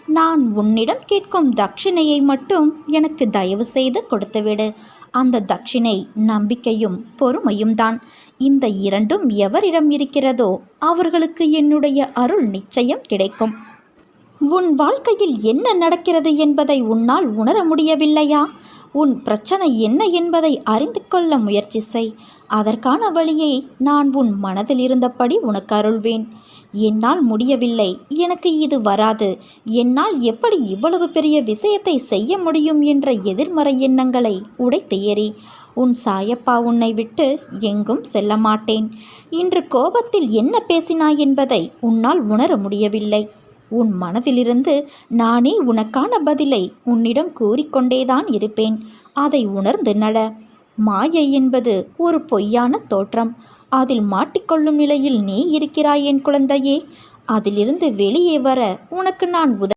நான் உன்னிடம் கேட்கும் தட்சிணையை மட்டும் எனக்கு தயவு செய்து கொடுத்துவிடு. அந்த தட்சிணை நம்பிக்கையும் பொறுமையும் தான். இந்த இரண்டும் எவரிடம் இருக்கிறதோ அவர்களுக்கு என்னுடைய அருள் நிச்சயம் கிடைக்கும். உன் வாழ்க்கையில் என்ன நடக்கிறது என்பதை உன்னால் உணர முடியவில்லையா? உன் பிரச்சனை என்ன என்பதை அறிந்து கொள்ள முயற்சி செய். அதற்கான வழியை நான் உன் மனதில் இருந்தபடி உனக்கு அருள்வேன். என்னால் முடியவில்லை, எனக்கு இது வராது, என்னால் எப்படி இவ்வளவு பெரிய விஷயத்தை செய்ய முடியும் என்ற எதிர்மறை எண்ணங்களை உடைத்து எறி. உன் சாயப்பா உன்னை விட்டு எங்கும் செல்ல மாட்டேன். இன்று கோபத்தில் என்ன பேசினாய் என்பதை உன்னால் உணர முடியவில்லை. உன் மனதிலிருந்து நானே உனக்கான பதிலை உன்னிடம் கூறிக்கொண்டேதான் இருப்பேன். அதை உணர்ந்து நட. மாயை என்பது ஒரு பொய்யான தோற்றம். அதில் மாட்டிக்கொள்ளும் நிலையில் நீ இருக்கிறாய் என் குழந்தையே. அதிலிருந்து வெளியே வர உனக்கு நான்